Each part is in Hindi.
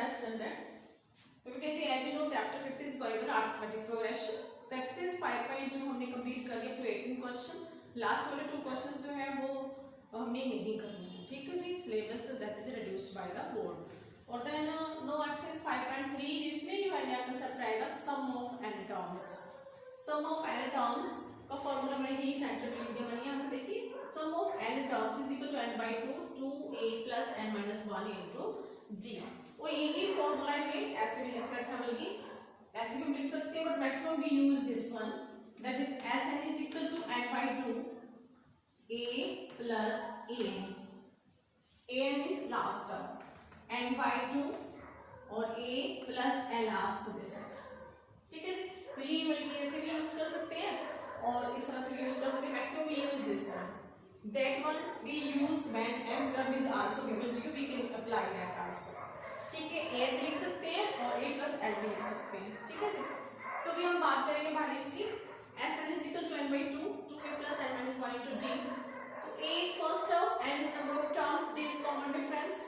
has done that. So we can say as you know chapter 5th is going on arithmetic progression. तो एक्सरसाइज 5.2 हमने कंप्लीट कर लिया टू 18 क्वेश्चन. लास्ट वाले 2 क्वेश्चंस जो है वो हमने नहीं करने हैं. ठीक है जी. Syllabus that is reduced by the board. और देन नो एक्सरसाइज 5.3 जिसमें ये वाले आपका कंसेप्ट आएगा sum of n terms. Sum of n terms का फॉर्मूला मैंने यही सेंटर पे लिख दिया. मैंने यहाँ से देखिए sum of n terms is equal to n by 2 2a plus n minus 1 into g. और यही फॉर्मूला है ऐसे भी लिख रखा है, बल्कि ऐसे भी लिख सकते हैं but maximum we use this one that is Sn is equal to n by 2 a plus an. an is last term n by 2 और a plus n last this set. ठीक है जी. तो ये बल्कि ऐसे भी यूज कर सकते हैं और इस तरह से भी यूज कर सकते हैं. Maximum we use this one. that one we use when n term is also given to you. we can apply that also. ठीक है. a भी लिख सकते हैं और a plus l भी लिख सकते हैं. ठीक है सर. तो अभी हम बात करेंगे भाई इसकी Sn is equal to n by 2 2a plus n minus 1 into d. तो a is first term, n is number of terms, d is common difference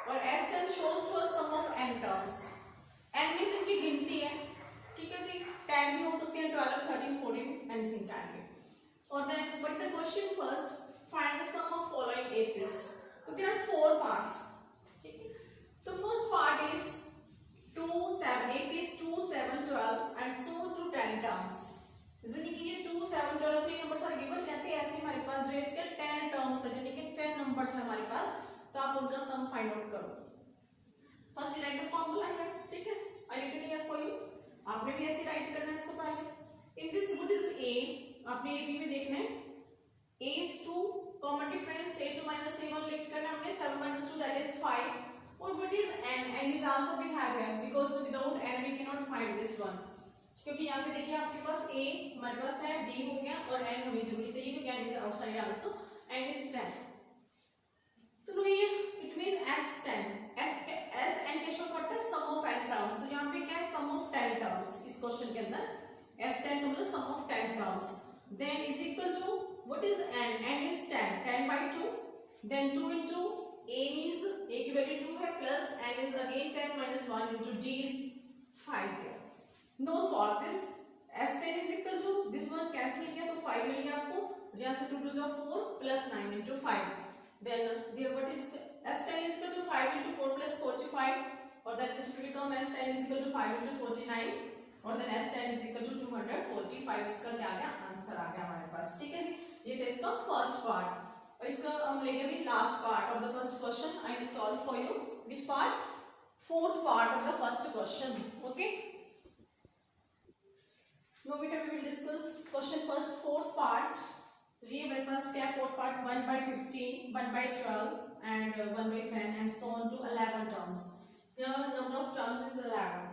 और Sn shows to us sum of n terms. n means इनकी गिनती है. ठीक है जी. 10 भी हो सकती है, 12 13 14 anything can be. और then but the question first find the sum of following APs. So there are 4 parts. ठीक है. The first part is 2 7 APs 2 7 12 and so to 10 terms. यानी कि ये 2 7 12 3 नंबर्स आर गिवन. कहते हैं ऐसे हमारे पास जो है इसके 10 टर्म्स है, यानी कि 10 नंबर्स है हमारे पास. तो आप उनका सम फाइंड आउट करो. फर्स्ट राइट द फॉर्मूला है. ठीक है. I written here for you. आपने भी ऐसे राइट करना है इसको पहले. In this what is a आपने ए बी में देखना है. a is 2 common difference a2 minus a1 लेके करना हमने. 7 minus 2 that is 5. और what is n? n is also we have here because without n we cannot find this one. क्योंकि यहाँ पे देखिए आपके पास a हमारे पास है, g हो गया और n हमें जरूरी चाहिए क्योंकि n is outside also and is 10. तो ये it means s10 s n के शो करता है sum of n terms. तो यहाँ पे क्या है sum of 10 terms इस क्वेश्चन के अंदर. s10 का मतलब sum of 10 terms. Then is equal to what is n? n is 10 10 by 2. Then 2 into a means a की वैल्यू 2 है plus n is again 10 minus 1 into d is 5 here. No solve this. s10 is equal to this one cancel किया तो 5 मिल गया आपको. यहाँ से 2 2 4 plus 9 into 5. Then there what is s10 is equal to 5 into 4 plus 45 और then this will become s10 is equal to 5 into 49 और then s10 is equal to 245. इसका क्या आ गया आंसर आ गया हमारे पास. ठीक है जी. ये था इसका फर्स्ट पार्ट. और इसका हम लेंगे अभी last part of the first question. I will solve for you which part? Fourth part of the first question. Okay. No बेटा we will discuss question first fourth part. ये मेरे पास क्या fourth part 1 by 15 1 by 12 and 1 by 10 and so on to 11 terms. The number of terms is 11.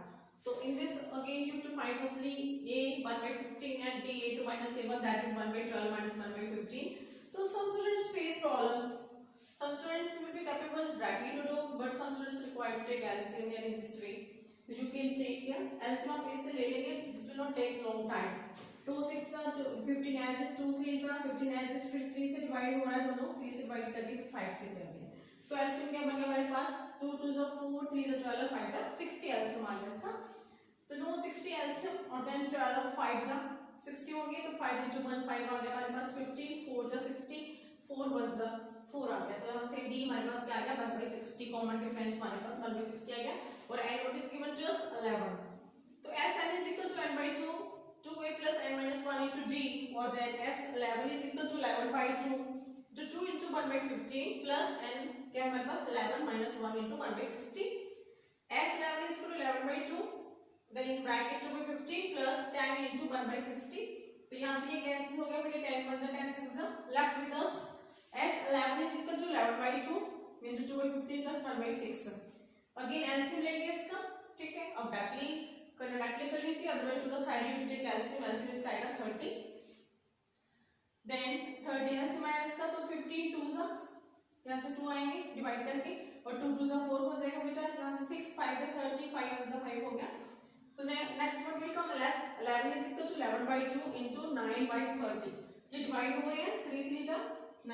So in this again you have to find firstly a 1 by 15 and d a2 minus a1 that is 1 by 12 minus 1 by 15. So some students face problem. Some students will be capable directly to do but some students require to take LCM here in this way. So you can take here LCM आप इससे ले लेंगे. This will not take long time. 2 6 are 15 as it 2 3 are 15 as it फिर 3 से डिवाइड हो रहा है दोनों. 3 से डिवाइड कर दिए 5 से कर दिए. तो LCM क्या बन गया हमारे पास 2 2 are 4 3 are 12 5 are 60 LCM आ गया इसका. तो नो 60 LCM और देन 12 5 जा 60 होंगे तो 5 into 1 5 आ गया हमारे पास 50 4 जा 60 4 1 जा 4 आ गया. तो यहाँ से d हमारे पास क्या आ गया 1 by 60 कॉमन डिफरेंस हमारे पास 1 by 60 आ गया. और n what is given to us 11. तो Sn is equal to n by 2 2a plus n minus 1 into d और then S11 is equal to 11 by 2 to 2 into 1 by 15 plus n क्या हमारे पास 11 minus 1 into 1 by 60. S11 is equal to 11 by 2 then in bracket 2 by 15 plus 10 into 1 by 60. तो यहाँ से ये कैंसिल हो गया बेटे 10 1 10 6 left with us S11 is equal to 11 by 2 into 2 by 15 plus 1 by 6. Again LCM लेंगे इसका. ठीक है. अब डायरेक्टली कर लीजिए otherwise to the side you take LCM. LCM इसका आएगा 30. देन 30 एलसीएम आया इसका तो 15 2 सा यहाँ से 2 आएंगे डिवाइड करके और 2 2 सा 4 हो जाएगा बेटा. यहाँ से 6 5 जा 30 5 1 जा 5 हो गया. तो next one will come 11 is equal to 11 by 2 into 9 by 30. ये डिवाइड हो रहे हैं 3 3 जा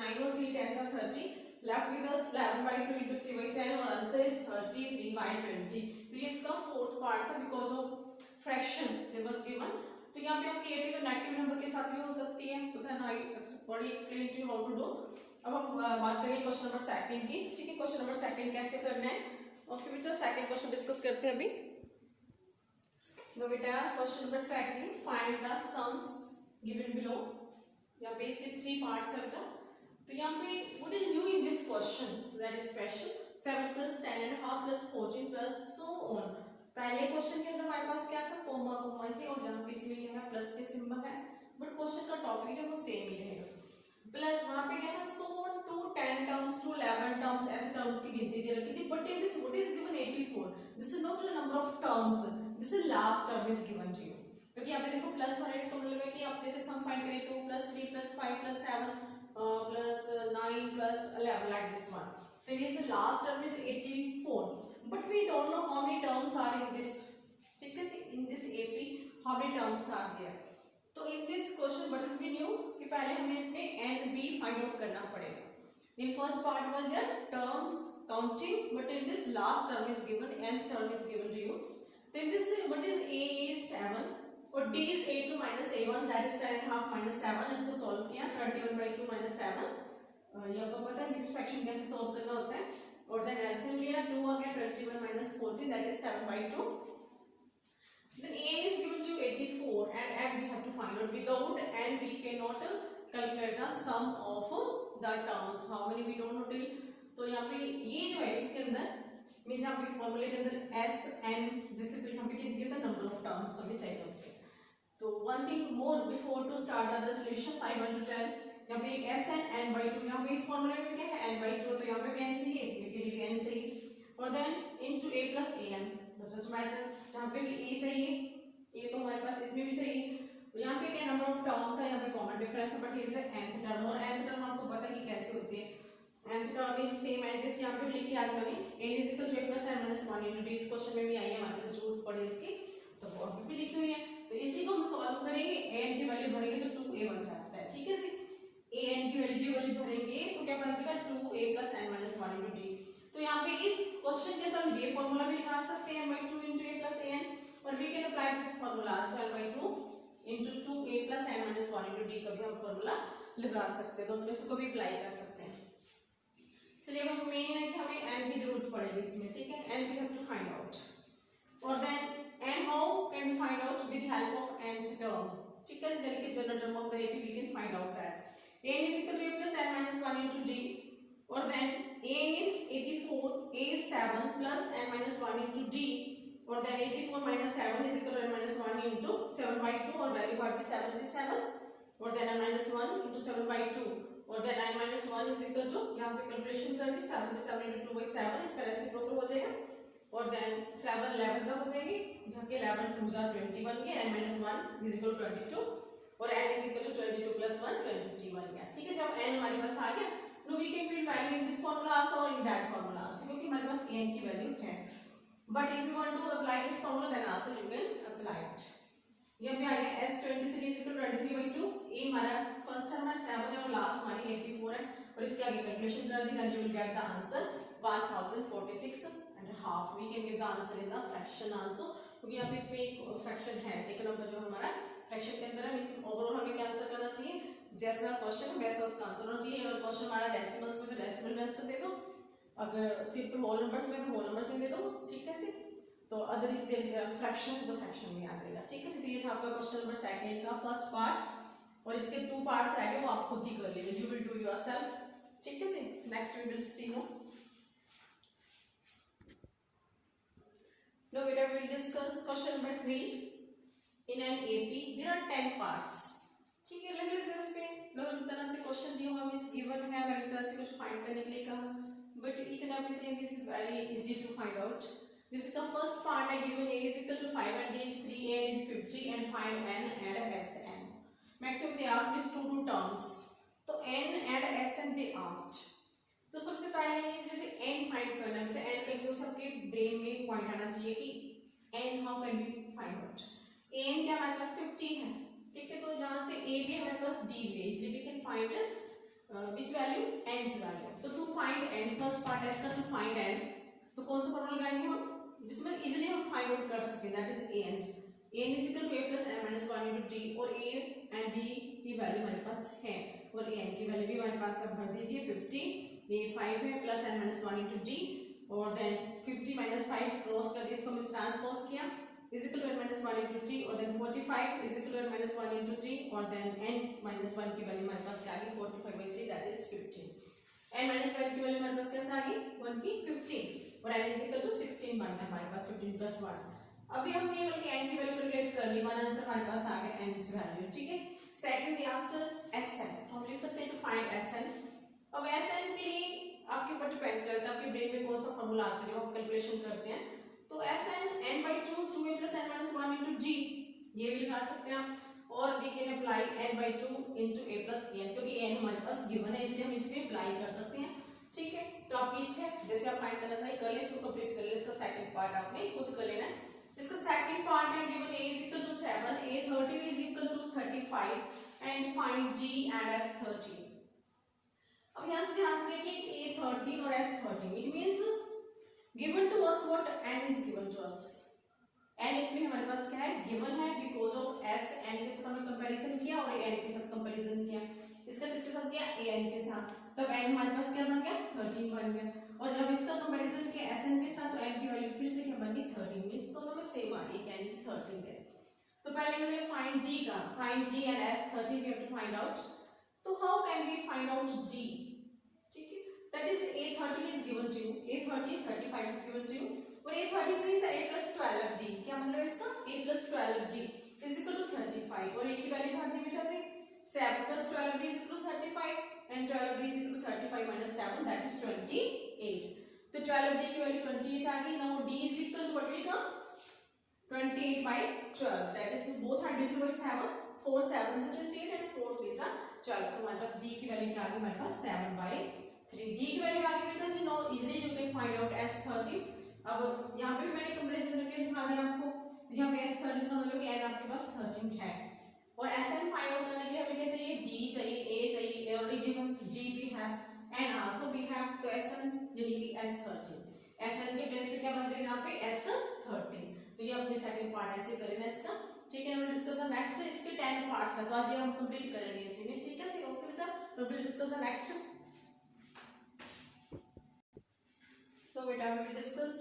9 और 3 10 जा 30. Left with us 11 by 2 into 3 by 10 और आंसर is 33/20। तो ये इसका फोर्थ पार्ट था because of fraction it was given. तो यहाँ पे आपकी एपी तो नेगेटिव नंबर के साथ भी हो सकती है, तो then I already explain to you how to do. अब हम बात करेंगे क्वेश्चन नंबर सेकंड की। ठीक है, क्वेश्चन नंबर सेकंड कैसे करना है। ओके बेटा, सेकंड क्वेश्चन डिस्कस करते हैं अभी। तो बेटा question number second, find the sums given below. यहाँ पे इसके 3 पार्ट्स है बेटा। तो यहाँ पे what is new in this question, that is special 7 + 10.5 + 14 + so on. पहले क्वेश्चन के अंदर हमारे पास क्या था, कोमा कोमा थे, और जहाँ पे इसमें क्या है प्लस के सिंबल है, बट क्वेश्चन का टॉपिक जो वो सेम ही रहेगा। प्लस वहाँ पे क्या था, so on to 10 terms to 11 terms, ऐसे टर्म्स की गिनती दे रखी थी। But in this what is given 84, this is not the number of terms, this is last term is given to you. क्योंकि यहाँ पे देखो प्लस है, इसका मतलब है कि आप जैसे सम फाइंड करें 2 + 3 + 5 + 7 + 9 + 11 like this one. Then is the last term is 84, but we don't know how many terms are in this. ठीक है, in this AP how many terms are there. तो in this question what will be new कि पहले हमें इसमें n b फाइंड आउट करना पड़ेगा. In first part was there terms counting, but in this last term is given, nth term is given to you. Then this what is a is 7 और d is a2 - a1, that is 10.5 - 7. इसको सॉल्व किया 31/2 - 7. ये आपको पता है मिक्स फ्रैक्शन कैसे सॉल्व करना होता है। और देन एलसीएम लिया 2 आ गया 21 - 14, that is 7/2. Then a is given to 84 and n we have to find out. Without n we cannot calculate the sum of the terms. How many we don't know till. तो यहाँ पे ये जो है इसके अंदर मींस यहाँ पे फॉर्मूले के अंदर s n जिससे फिर हम भी किया था नंबर ऑफ टर्म्स हमें चाहिए होते हैं। तो one thing more before to start the other solutions I want to tell, यहाँ पे एक s n n/2, यहाँ पे इस फॉर्मूले में क्या है n/2, तो यहाँ पे भी n चाहिए, इसमें के लिए भी n चाहिए। और देन इनटू a + an, बस मैटर जहाँ पे भी a चाहिए, a तो हमारे पास इसमें भी चाहिए। तो यहाँ पे क्या नंबर ऑफ टर्म्स है, यहाँ पे कॉमन डिफरेंस है, but here is nth term, और nth टर्म आपको पता है कि कैसे होती है। nth term is same as this, यहाँ पे भी लिखी आज मैंने n = a + n - 1 * d। इस क्वेश्चन में भी आई है हमारे पास, जरूरत पड़े इसकी, तो वो अभी भी लिखी हुई है। तो इसी को हम सॉल्व करेंगे, n की वैल्यू भरेंगे तो 2a बन जाता है। ठीक है, an की वैल्यू भरेंगे तो क्या बन जाएगा 2a + n - 1 * d। तो यहाँ पे इस क्वेश्चन के अंदर ये फॉर्मूला भी लगा सकते हैं n/2 * a + an, और we can apply this formula also n/2 * 2a + n - 1 * d का भी हम फॉर्मूला लगा सकते हैं, तो हम इसको भी अप्लाई कर सकते हैं। चलिए अब मेन है कि हमें n की जरूरत पड़ेगी इसमें। ठीक है, n we have to find out, और then n how can we find out with the help of nth term। ठीक है, यानी कि general term of the AP we can find out that n is equal to a + n - 1 * d, और then n is 84, a is 7 plus n - 1 * d, और then 84 - 7 is equal to n - 1 * 7/2, और वैल्यू आती 77, और देन n - 1 * 7/2, और then n - 1 is equal to, यहाँ से कैलकुलेशन कर दी 77 * 2/7, इसका रेसिप्रोकल हो जाएगा, और देन 7 11 जब हो जाएगी, जहाँ के 11 2 * 20 बन गया, n - 1 is equal to 22, और n is equal to 22 + 1 23 बन गया। ठीक है, जब n हमारे पास आ गया, now we can find value in this formula also or in that formula also, क्योंकि हमारे पास n की वैल्यू है। But if you want to apply this formula, then also you can apply it. यहाँ पे आ गया s23 is equal to 23/2, a हमारा फर्स्ट टर्म है 7 है, और लास्ट हमारी 84 है, और इसके आगे कैलकुलेशन कर दी, then you will get the answer 1046.5. We can give the answer in the fraction also, क्योंकि यहाँ पे इसमें एक फ्रैक्शन है, एक नंबर जो हमारा फ्रैक्शन के अंदर है, मींस ओवरऑल हमें क्या आंसर करना चाहिए, जैसा क्वेश्चन वैसा उसका आंसर होना चाहिए। अगर क्वेश्चन हमारा डेसिमल्स में तो डेसिमल में आंसर दे दो, अगर सिर्फ होल नंबर्स में तो होल नंबर्स में दे दो। ठीक है, तो अदर इज देयर फ्रैक्शन तो फ्रैक्शन में आ जाएगा। ठीक है, तो ये था आपका क्वेश्चन नंबर सेकंड का फर्स्ट पार्ट, और इसके 2 पार्ट्स आएंगे, वो आप खुद ही कर लीजिए, यू विल डू योरसेल्फ। ठीक है, next we will see now. Now we will discuss question number 3 in an AP. There are 10 parts. ठीक है, अलग-अलग उस पे अलग तरह से क्वेश्चन दिए हुआ मिस गिवन है, अलग तरह से कुछ फाइंड करने के लिए कहा, but each and everything is very easy to find out. This is the first part I given, a is equal to 5 and d is 3, n is 50, and find n and sn. Maximum they asked is 2 terms, तो n and sn they asked. तो सबसे पहले मींस जैसे n फाइंड करना है, n एकदम सबके ब्रेन में पॉइंट आना चाहिए कि n how can we find out. n क्या हमारे पास 50 है। ठीक है, तो जहां से a भी हमारे पास d भी है, इसलिए we can find which value n's value. तो to find n, first part है इसका टू फाइंड n, तो कौन सा फॉर्मूला लगाएंगे हम जिसमें इजीली हम फाइंड आउट कर सकें, that is an is equal to a plus n minus 1 into d, और a एंड d की वैल्यू हमारे पास है और an की वैल्यू भी हमारे पास अब भर दीजिए 50, ये 5 है plus n minus 1 into d, और देन 50 माइनस 5 क्रॉस कर दिया, इसको हमने ट्रांसपोज किया is equal to n minus 1 into 3, और then 45 is equal to n minus 1 into 3, और देन n माइनस 1 की वैल्यू हमारे पास क्या आ गई 45/3, दैट इज 50। n माइनस 5 की वैल्यू हमारे पास कैसे आ गई 1 की 15, और n इज इक्वल टू 16 बन गया हमारे पास 15 प्लस 1। अभी हमने बल्कि n की वैल्यू कैलकुलेट कर ली, वन आंसर हमारे पास आ गया n की वैल्यू, ठीक है। सेकंड दे आस्क्ड Sn, तो हम लिख सकते हैं टू फाइंड Sn। अब Sn के लिए आपके ऊपर डिपेंड करता है आपके ब्रेन में कौन सा फॉर्मूला आता है जब आप कैलकुलेशन करते हैं, तो Sn n/2 2a plus n minus 1 into g, ये भी लगा सकते हैं आप, और we can apply n/2 into a plus n, क्योंकि n हमारे पास गिवन है इसलिए हम इस पे अप्लाई कर सकते हैं, ठीक है। तो आपकी इच्छा है जैसे आप फाइंड करना चाहिए कर ले, इसको कंप्लीट कर ले। इसका सेकंड पार्ट आपने खुद कर लेना है। इसका सेकंड पार्ट है given a is equal to 7, a13 is equal to 35 and find g and s13। अब यहाँ से ध्यान से देखिए a13 और s13, it means given to us what n is given to us, n इसमें हमारे पास क्या है गिवन है, बिकॉज ऑफ s n के साथ हमने कंपैरिजन किया और a n के साथ कंपैरिजन किया, इसका किसके साथ किया a n के साथ, तब n हमारे पास क्या बन गया 13 बन गया, और जब इसका कंपैरिजन किया s n के साथ तो n की वैल्यू फिर से क्या बन गई 13, मींस दोनों में सेम आ रही है, n इज 13 है। तो पहले हमने फाइंड g का, find g and s13 we have to find out, तो how can we find out g, ठीक है। That is a13 is given to you, a13 35 is given to you, और a13 means a plus 12g, क्या मतलब है इसका a plus 12g is equal to 35, और a की वैल्यू भर दी बेटा जी 7 plus 12b is equal to 35 and 12b is equal to 35 minus 7, that is 28। तो 12d की वैल्यू 28 आ गई। Now d is equal to what will come 28/12, that is both are divisible by 7, 4 7s are 28 and 4 3s are 12, तो हमारे पास d की वैल्यू क्या आ गई हमारे पास 7/3, d की वैल्यू आ गई बेटा जी। Now easily you can find out s13। अब यहाँ पे मैंने कंपैरिजन करके दिखा दिया आपको, तो यहाँ पे s13 का मतलब कि n आपके पास 13 है, और Sn फाइंड आउट करने के लिए हमें क्या चाहिए d चाहिए, a चाहिए, ऑलरेडी गिवन g भी है and also we have, तो Sn यानी कि s13, Sn के प्लेस पे क्या बन जाएगा यहाँ पे s13, तो ये अपने सेकंड पार्ट ऐसे करेंगे इसका, ठीक है। हम डिस्कस नेक्स्ट, इसके 10 पार्ट्स है तो आज ये हम कंप्लीट करेंगे इसी में, ठीक है। सी ओके बेटा, तो फिर डिस्कस नेक्स्ट। तो बेटा we will discuss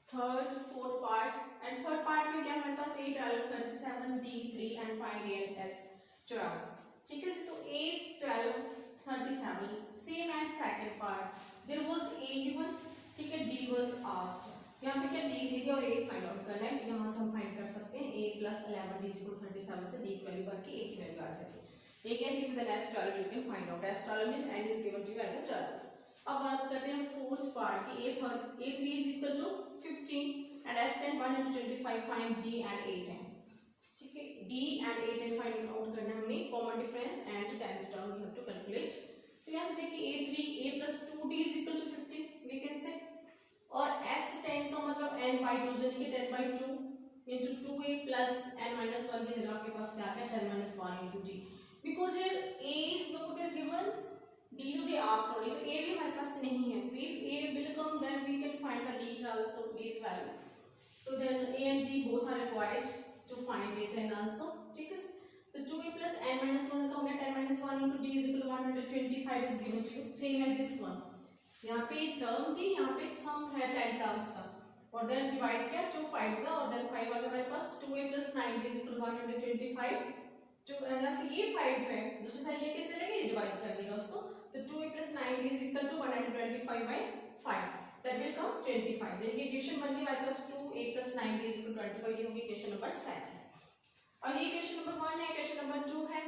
third, fourth part, and third part में क्या हमारे पास 8 12 37 d3 and 5 a and s12, ठीक है। तो 8 12 37 same as second part, there was a given, ठीक है, d was asked, यहाँ पे क्या d दे दिया और a फाइंड आउट करना है, यहाँ से हम फाइंड कर सकते हैं a plus 11 d equal 37 से d की वैल्यू करके a की वैल्यू आ सके, एक है जी with s12 you can find out, s12 means n is given to you as a 12। अब बात करते हैं फोर्थ पार्ट की, a3 is equal to 15 and s10 125 find d and a10, ठीक है। d and a10 find out करना है हमने, common difference and 10th term we have to calculate. तो यहां से देखिए a3 a plus 2d is equal to 15 we can say, और s10 का मतलब n/2 यानी कि 10/2 into 2a plus n minus 1 की जगह आपके पास क्या है 10 minus 1 into d, because here a is not given, d to the asked only, तो a भी हमारे पास नहीं है, तो if a will come then we can find the d also, d's value, so then a and d both are required to find it and also, ठीक है। तो 2a plus n minus 1 तो हो गया 10 minus 1 into d is equal to 125 is given to you, same as this one, यहाँ पे टर्म थी, यहाँ पे सम है 10 टर्म्स का, और देन डिवाइड किया 2 5s और देन 5 वाले हमारे पास 2a plus 9 is equal to 125, तो ऐसे ये 5 है दूसरी साइड लेके चलेंगे डिवाइड कर देगा उसको, तो 2a plus 9 is equal to 125/5, that will come 25, then equation बन गई हमारे पास 2a plus 9 is equal to 25, ये होगी इक्वेशन नंबर 7। और ये इक्वेशन नंबर 1 है, इक्वेशन नंबर 2 है,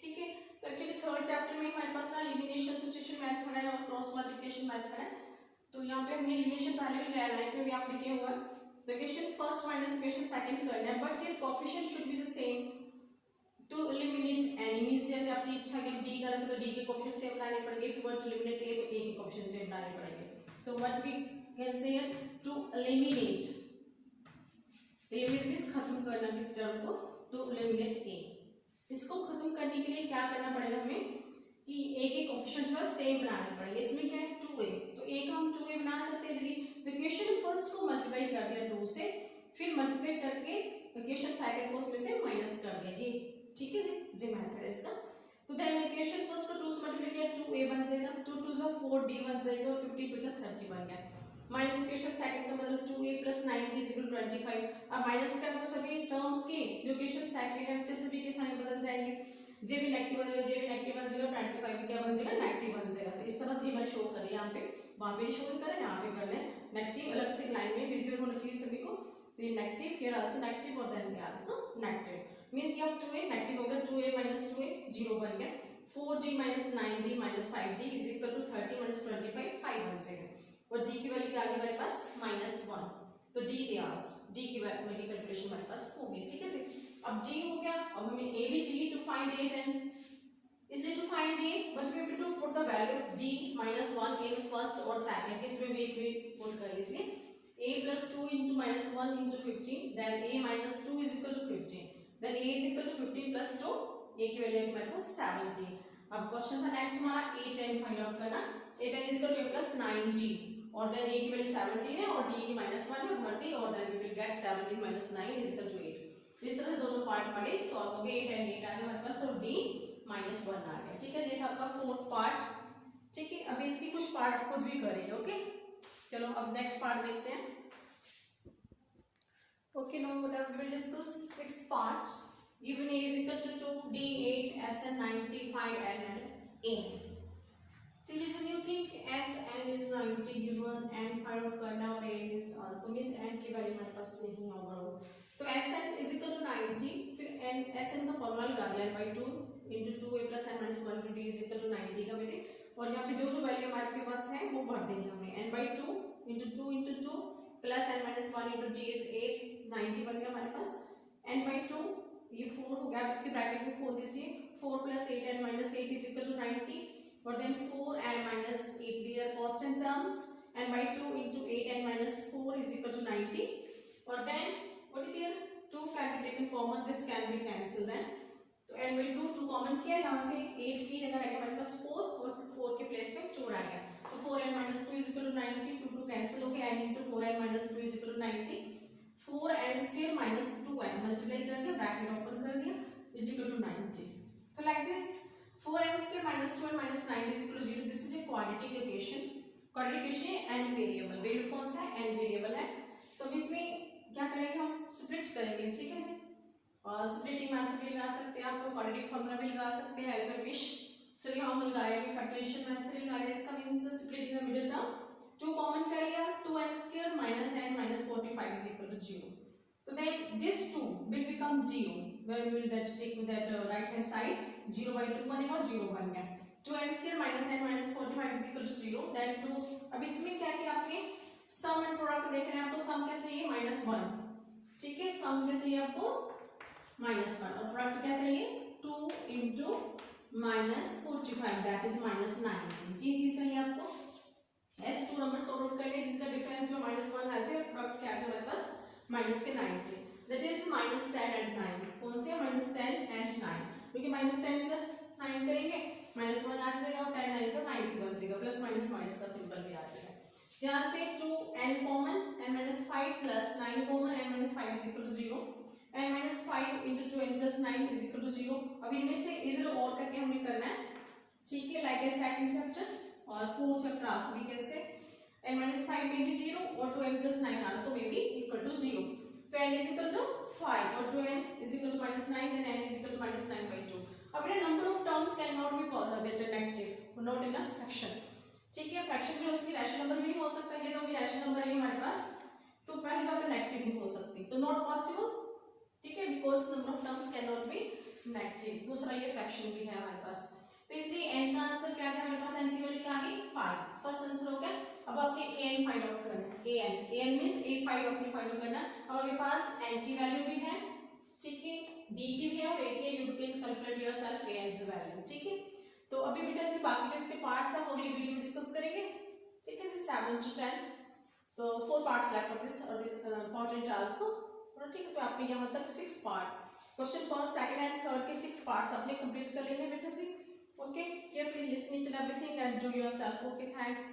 ठीक है। तो एक्चुअली थर्ड चैप्टर में हमारे पास ना एलिमिनेशन सब्स्टिट्यूशन मैथ खड़ा है और क्रॉस मल्टीप्लिकेशन मैथ खड़ा है, तो यहाँ पे हमने एलिमिनेशन पहले भी लगाया है, भी आप लिखे हुआ है, तो equation first minus equation second करना है, बट ये coefficient should be the same to eliminate enemies, जैसे आपकी इच्छा कि d करें तो d के कोएफिशिएंट सेम बनाने पड़ेंगे, if you want to eliminate a तो a के कोएफिशिएंट सेम बनाने पड़ेंगे, तो what we can say to eliminate, eliminate means खत्म करना किस टर्म को, टू एलिमिनेट a, इसको खत्म करने के लिए क्या करना पड़ेगा हमें कि a के कोएफिशिएंट जो सेम बनाने पड़ेंगे, इसमें क्या है 2a, तो a का हम 2a बना सकते हैं, यदि तो इक्वेशन से, फिर मल्टीप्लाई करके इक्वेशन सेकंड को उसमें से माइनस कर दीजिए, ठीक है जी मेथड है इसका। तो देन इक्वेशन फर्स्ट को 2 से मल्टीप्लाई किया 2a बन जाएगा, 2 2 जा 4d बन जाएगा और 50 2 जा 30 बन गया, माइनस इक्वेशन सेकंड का मतलब 2a + 90 = 25। अब माइनस करें तो सभी टर्म्स के जो इक्वेशन सेकंड है उनके सभी के साइन बदल जाएंगे, जे भी नेगेटिव बन जाएगा, जे भी नेगेटिव बन जाएगा, 25 भी क्या बन जाएगा नेगेटिव बन जाएगा। तो इस तरह से ये मैंने शो कर दिया, यहाँ पे वहां पे शो करें, यहाँ पे कर लें नेगेटिव, अलग से लाइन में विजिबल होना चाहिए सभी को। तो ये नेगेटिव, हियर आल्सो नेगेटिव और then here also negative, means ये अब 2a नेगेटिव हो गया, 2a - 2a 0 बन गया, 4d - 9d - 5d = 30 - 25 5 बन जाएगा, और d की वैल्यू आ गई हमारे पास -1। तो d दिया, d की वैल्यू की कैलकुलेशन हमारे पास हो गई, ठीक है जी। अब d हो गया, अब हमें a b c d to find a 10, इसलिए to find a what we have to put the value of d - 1 in first और सेकंड, इसमें भी एक पुट कर लीजिए, a + 2 * -1 * 15, then a - 2 = 15, then a = 15 + 2, a की वैल्यू है हमारे पास 17। अब क्वेश्चन था नेक्स्ट हमारा a 10 फाइंड आउट करना, a 10 = a + 9d, और देन a की वैल्यू 17 है और d की -1 है और भर दी, और देन वी विल गेट 17 - 9 = 8। इस तरह से दोनों पार्ट हमारे सॉल्व हो गए, 8 and 8 आ गए हमारे पास और d -1 आ गया, ठीक है। ये था आपका फोर्थ पार्ट, ठीक है। अब इसकी कुछ पार्ट खुद भी करेंगे, ओके। चलो अब नेक्स्ट पार्ट देखते हैं, okay. Now what we will discuss sixth part, given a = 2, d 8, sn 95 and a। तो it is a new thing, sn is 90 given and find out करना, और a is also means n की वैल्यू हमारे पास नहीं होगा, तो sn = 90, फिर n sn का फॉर्मूला लगा दिया, n/2 * 2a + n - 1 * d = 90 का बेटे, और यहाँ पे जो जो वैल्यू हमारे पास है वो भर देंगे हमने, n/2 * 2 * 2 + n - 1 * d is 8, 90 बन गया हमारे पास, n/2 ये 4 हो गया, अब इसके ब्रैकेट में खोल दीजिए, 4 + 8 n - 8 = 90, और then 4 and -8 these are constant terms, n/2 * 8 and -4 = 90, और then what is there, 2 can be taken common, this can be cancelled then, तो n/2 2 कॉमन किया, यहाँ से 8 की जगह आएगा हमारे पास 4, और 4 के प्लेस में 4 आ गया, तो 4n - 2 = 90, 2 कैंसिल हो गया, n × 4n - 2 = 90, 4n² - 2n multiply कर दिया, ब्रैकेट ओपन कर दिया, = 90। तो like this 4n² - 2n - 90 = 0, this is a quadratic equation, quadratic equation and variable, variable कौन सा है, एंड वेरिएबल है, तो अब इसमें क्या करेंगे हम, स्प्लिट करेंगे, ठीक है जी। और स्प्लिटिंग मेथड भी लगा सकते हैं, आपको क्वाड्रेटिक फॉर्मूला भी लगा सकते हैं, एज यू विश। चलिए हम लगाएंगे फैक्टराइजेशन मेथड लगा रहे हैं, इसका means splitting the middle term, 2 common कर लिया, 2n² - n - 45 = 0, तो then this 2 will become 0 when we will that take that right hand side, 0/2 बनेगा और 0 बन गया, 2n² - n - 45 = 0, देन 2। अब इसमें क्या किया आपने, सम एंड प्रोडक्ट देख रहे हैं, आपको सम क्या चाहिए, -1, ठीक है, सम क्या चाहिए आपको -1, और प्रोडक्ट क्या चाहिए, 2 × -45 दैट इज -90, ये चीज चाहिए आपको। S2 नंबर सॉर्ट आउट करने, जिनका डिफरेंस में -1 है, प्रोडक्ट क्या है हमारे पास -90, दैट इज -10 and 9, कौन से -10 and 9, क्योंकि -10 + 9 करेंगे, -1 आ जाएगा और 10 9 से 90 बन जाएगा, प्लस माइनस माइनस का सिंबल भी आ जाएगा, यहाँ से 2n common, n - 5 + 9 common, n - 5 = 0, n - 5 × 2n + 9 = 0। अब इनमें से इधर और करके हमने करना है, ठीक है, लाइक ए सेकंड चैप्टर और fourth chapter also we can say, n - 5 में भी 0 और 2n + 9 आल्सो में भी = 0, तो n = 5 और 2n = -9, then n = -9/2। अब ये number of terms can not be negative, not in a fraction, ठीक है, फ्रैक्शन में उसकी रैशनल नंबर भी नहीं हो सकता, ये तो भी रैशनल नंबर है हमारे पास, तो पहली बात है नेगेटिव नहीं हो सकती, तो नॉट पॉसिबल, ठीक है, because number of terms can not be negative. दूसरा ये फ्रैक्शन भी है हमारे पास, तो इसलिए n का आंसर क्या है हमारे पास, n की वैल्यू क्या आ गई 5, फर्स्ट आंसर हो गया। अब आपने an फाइंड आउट करना है, an मींस a5 आपने फाइंड आउट करना है। अब आपके पास n की वैल्यू भी है, ठीक है, d की भी है और a की, you can calculate yourself an's value, ठीक है। तो अभी बेटा से बाकी जो इसके पार्ट्स हैं वो अगली वीडियो में डिस्कस करेंगे, ठीक है जी, 7 to 10, तो 4 पार्ट्स left of this और important also, ठीक है। तो आपने यहाँ तक 6 part, question first second and third के 6 पार्ट्स आपने कंप्लीट कर लेने बेटा जी, okay. Carefully listening to everything and do yourself, okay, thanks.